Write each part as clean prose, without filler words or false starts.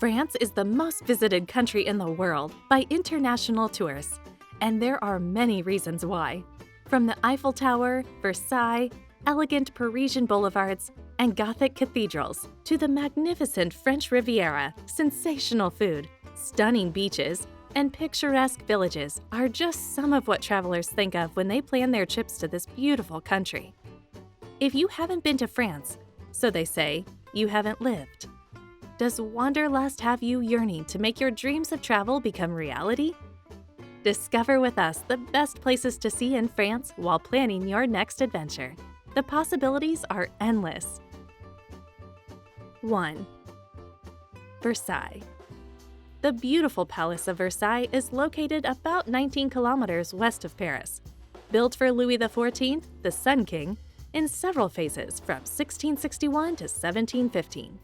France is the most visited country in the world by international tourists, and there are many reasons why. From the Eiffel Tower, Versailles, elegant Parisian boulevards, and Gothic cathedrals, to the magnificent French Riviera, sensational food, stunning beaches, and picturesque villages are just some of what travelers think of when they plan their trips to this beautiful country. If you haven't been to France, so they say, you haven't lived. Does wanderlust have you yearning to make your dreams of travel become reality? Discover with us the best places to see in France while planning your next adventure. The possibilities are endless. 1. Versailles. The beautiful Palace of Versailles is located about 19 kilometers west of Paris. Built for Louis XIV, the Sun King, in several phases from 1661 to 1715.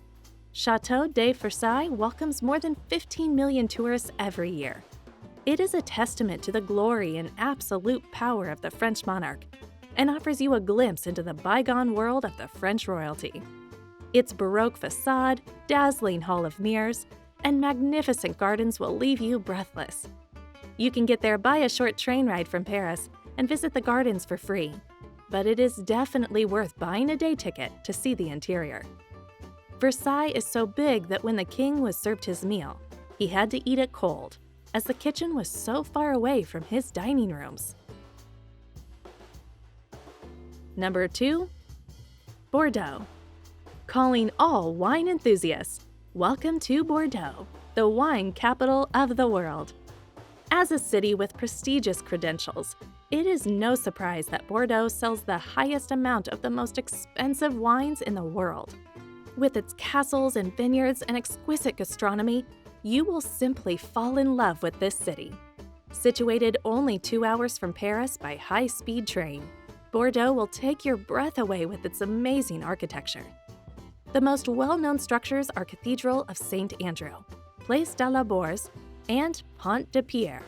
Château de Versailles welcomes more than 15 million tourists every year. It is a testament to the glory and absolute power of the French monarch and offers you a glimpse into the bygone world of the French royalty. Its Baroque facade, dazzling hall of mirrors, and magnificent gardens will leave you breathless. You can get there by a short train ride from Paris and visit the gardens for free, but it is definitely worth buying a day ticket to see the interior. Versailles is so big that when the king was served his meal, he had to eat it cold, as the kitchen was so far away from his dining rooms. Number 2. Bordeaux. Calling all wine enthusiasts, welcome to Bordeaux, the wine capital of the world. As a city with prestigious credentials, it is no surprise that Bordeaux sells the highest amount of the most expensive wines in the world. With its castles and vineyards and exquisite gastronomy, you will simply fall in love with this city. Situated only 2 hours from Paris by high-speed train, Bordeaux will take your breath away with its amazing architecture. The most well-known structures are Cathedral of St. Andrew, Place de la Bourse, and Pont de Pierre.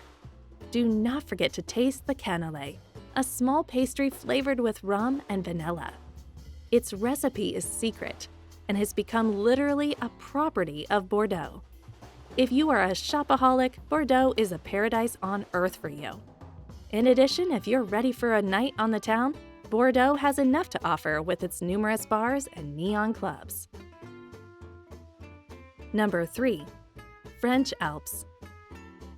Do not forget to taste the cannelé, a small pastry flavored with rum and vanilla. Its recipe is secret and has become literally a property of Bordeaux. If you are a shopaholic, Bordeaux is a paradise on earth for you. In addition, if you're ready for a night on the town, Bordeaux has enough to offer with its numerous bars and neon clubs. Number 3. French Alps.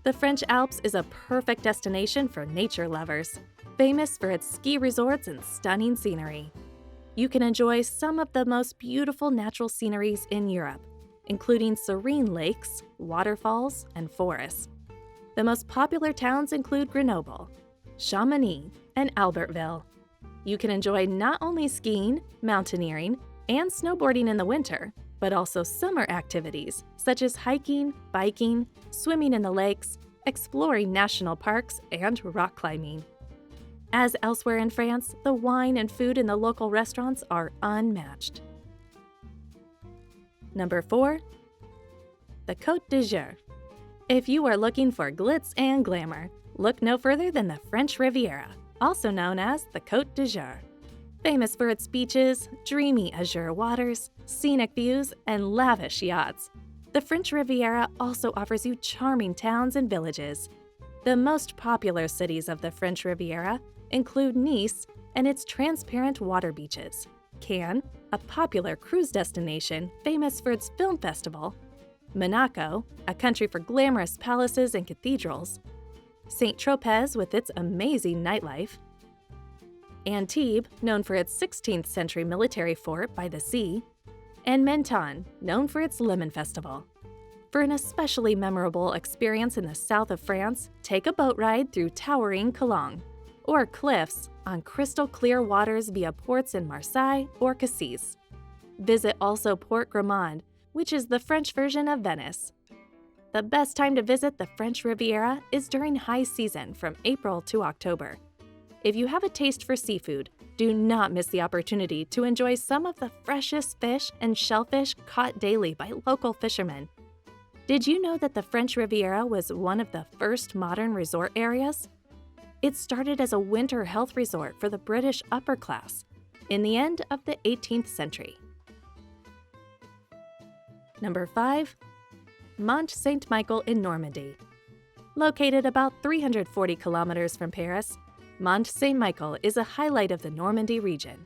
The French Alps is a perfect destination for nature lovers, famous for its ski resorts and stunning scenery. You can enjoy some of the most beautiful natural sceneries in Europe, including serene lakes, waterfalls, and forests. The most popular towns include Grenoble, Chamonix, and Albertville. You can enjoy not only skiing, mountaineering, and snowboarding in the winter, but also summer activities such as hiking, biking, swimming in the lakes, exploring national parks, and rock climbing. As elsewhere in France, the wine and food in the local restaurants are unmatched. Number 4. The Côte d'Azur. If you are looking for glitz and glamour, look no further than the French Riviera, also known as the Côte d'Azur. Famous for its beaches, dreamy azure waters, scenic views, and lavish yachts, the French Riviera also offers you charming towns and villages. The most popular cities of the French Riviera include Nice and its transparent water beaches, Cannes, a popular cruise destination famous for its film festival, Monaco, a country for glamorous palaces and cathedrals, Saint-Tropez with its amazing nightlife, Antibes, known for its 16th century military fort by the sea, and Menton, known for its lemon festival. For an especially memorable experience in the south of France, take a boat ride through towering Cologne, or cliffs on crystal-clear waters via ports in Marseille or Cassis. Visit also Port Gramont, which is the French version of Venice. The best time to visit the French Riviera is during high season from April to October. If you have a taste for seafood, do not miss the opportunity to enjoy some of the freshest fish and shellfish caught daily by local fishermen. Did you know that the French Riviera was one of the first modern resort areas? It started as a winter health resort for the British upper class in the end of the 18th century. Number 5. Mont-Saint-Michel in Normandy. Located about 340 kilometers from Paris, Mont-Saint-Michel is a highlight of the Normandy region.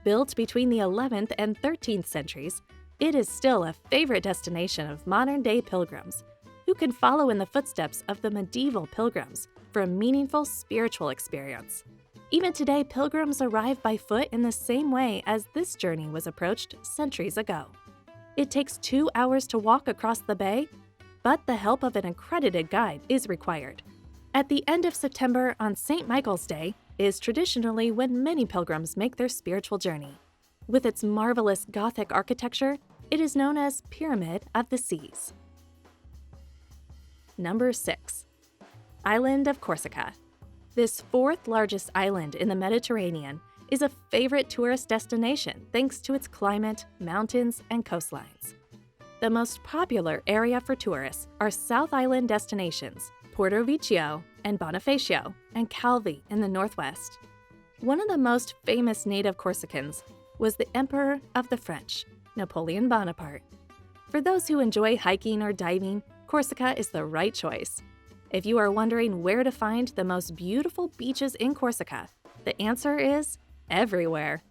Built between the 11th and 13th centuries, it is still a favorite destination of modern-day pilgrims who can follow in the footsteps of the medieval pilgrims for a meaningful spiritual experience. Even today, pilgrims arrive by foot in the same way as this journey was approached centuries ago. It takes 2 hours to walk across the bay, but the help of an accredited guide is required. At the end of September on St. Michael's Day is traditionally when many pilgrims make their spiritual journey. With its marvelous Gothic architecture, it is known as Pyramid of the Seas. Number 6. Island of Corsica. This fourth largest island in the Mediterranean is a favorite tourist destination thanks to its climate, mountains, and coastlines. The most popular area for tourists are South Island destinations, Porto Vecchio and Bonifacio, and Calvi in the northwest. One of the most famous native Corsicans was the Emperor of the French, Napoleon Bonaparte. For those who enjoy hiking or diving, Corsica is the right choice. If you are wondering where to find the most beautiful beaches in Corsica, the answer is everywhere.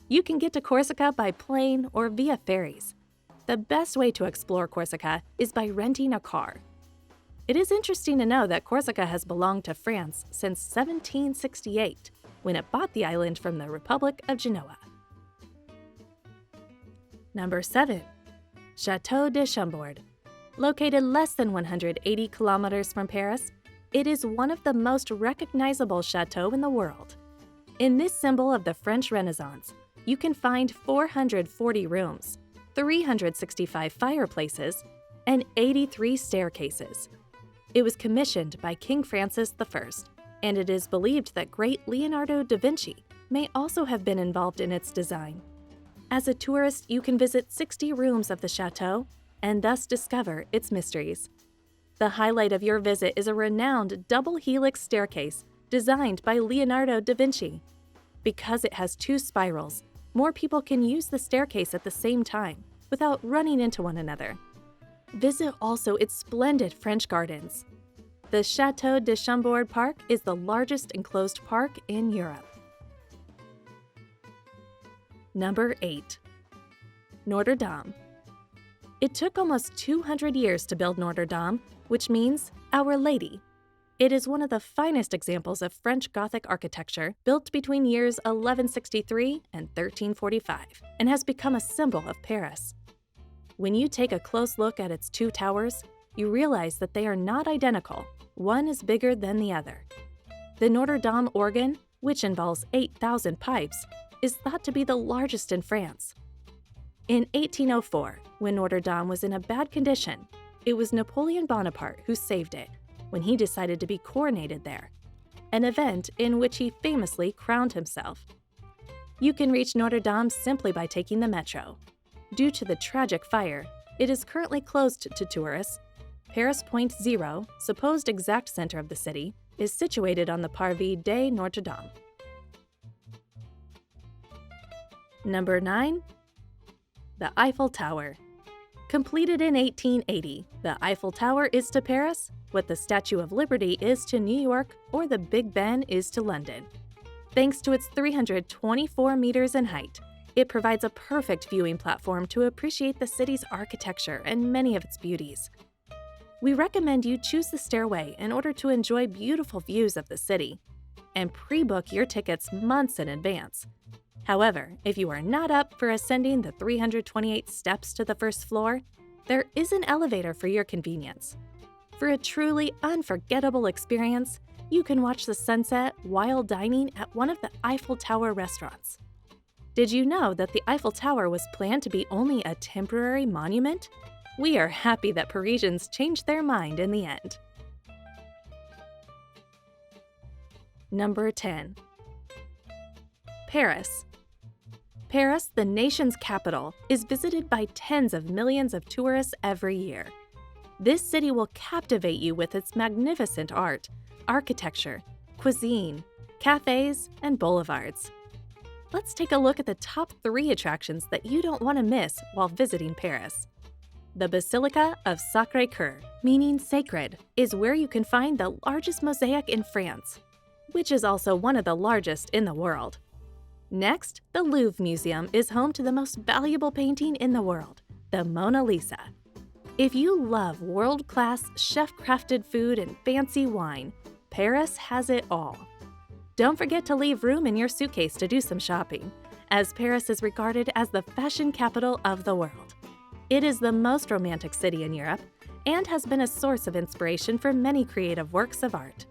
You can get to Corsica by plane or via ferries. The best way to explore Corsica is by renting a car. It is interesting to know that Corsica has belonged to France since 1768, when it bought the island from the Republic of Genoa. Number 7. Château de Chambord. Located less than 180 kilometers from Paris, it is one of the most recognizable chateaux in the world. In this symbol of the French Renaissance, you can find 440 rooms, 365 fireplaces, and 83 staircases. It was commissioned by King Francis I, and it is believed that great Leonardo da Vinci may also have been involved in its design. As a tourist, you can visit 60 rooms of the chateau and thus discover its mysteries. The highlight of your visit is a renowned double helix staircase designed by Leonardo da Vinci. Because it has 2 spirals, more people can use the staircase at the same time without running into one another. Visit also its splendid French gardens. The Château de Chambord Park is the largest enclosed park in Europe. Number 8. Notre-Dame. It took almost 200 years to build Notre-Dame, which means Our Lady. It is one of the finest examples of French Gothic architecture built between years 1163 and 1345 and has become a symbol of Paris. When you take a close look at its 2 towers, you realize that they are not identical. One is bigger than the other. The Notre-Dame organ, which involves 8,000 pipes, is thought to be the largest in France. In 1804, when Notre-Dame was in a bad condition, it was Napoleon Bonaparte who saved it when he decided to be coronated there, an event in which he famously crowned himself. You can reach Notre-Dame simply by taking the metro. Due to the tragic fire, it is currently closed to tourists. Paris Point Zero, supposed exact center of the city, is situated on the Parvis de Notre-Dame. Number 9. The Eiffel Tower. Completed in 1880, the Eiffel Tower is to Paris what the Statue of Liberty is to New York or the Big Ben is to London. Thanks to its 324 meters in height, it provides a perfect viewing platform to appreciate the city's architecture and many of its beauties. We recommend you choose the stairway in order to enjoy beautiful views of the city, and pre-book your tickets months in advance. However, if you are not up for ascending the 328 steps to the first floor, there is an elevator for your convenience. For a truly unforgettable experience, you can watch the sunset while dining at one of the Eiffel Tower restaurants. Did you know that the Eiffel Tower was planned to be only a temporary monument? We are happy that Parisians changed their mind in the end. Number 10. Paris. Paris, the nation's capital, is visited by tens of millions of tourists every year. This city will captivate you with its magnificent art, architecture, cuisine, cafes, and boulevards. Let's take a look at the top 3 attractions that you don't want to miss while visiting Paris. The Basilica of Sacré-Cœur, meaning sacred, is where you can find the largest mosaic in France, which is also one of the largest in the world. Next, the Louvre Museum is home to the most valuable painting in the world, the Mona Lisa. If you love world-class chef-crafted food and fancy wine, Paris has it all. Don't forget to leave room in your suitcase to do some shopping, as Paris is regarded as the fashion capital of the world. It is the most romantic city in Europe and has been a source of inspiration for many creative works of art.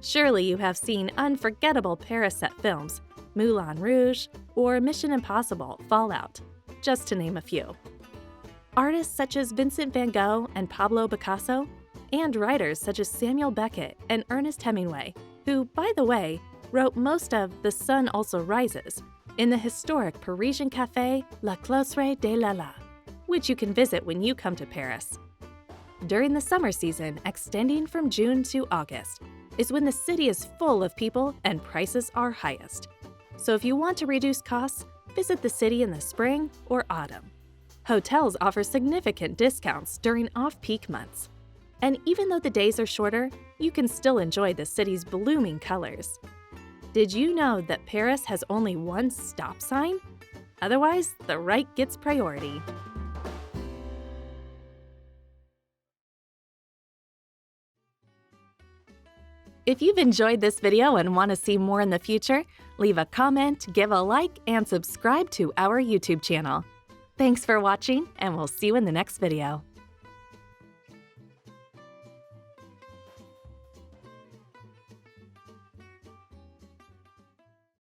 Surely you have seen unforgettable Paris set films, Moulin Rouge, or Mission Impossible: Fallout, just to name a few. Artists such as Vincent van Gogh and Pablo Picasso, and writers such as Samuel Beckett and Ernest Hemingway, who, by the way, wrote most of The Sun Also Rises in the historic Parisian café La Closerie de la, which you can visit when you come to Paris. During the summer season, extending from June to August, is when the city is full of people and prices are highest. So if you want to reduce costs, visit the city in the spring or autumn. Hotels offer significant discounts during off-peak months. And even though the days are shorter, you can still enjoy the city's blooming colors. Did you know that Paris has only one stop sign? Otherwise, the right gets priority. If you've enjoyed this video and want to see more in the future, leave a comment, give a like, and subscribe to our YouTube channel. Thanks for watching, and we'll see you in the next video.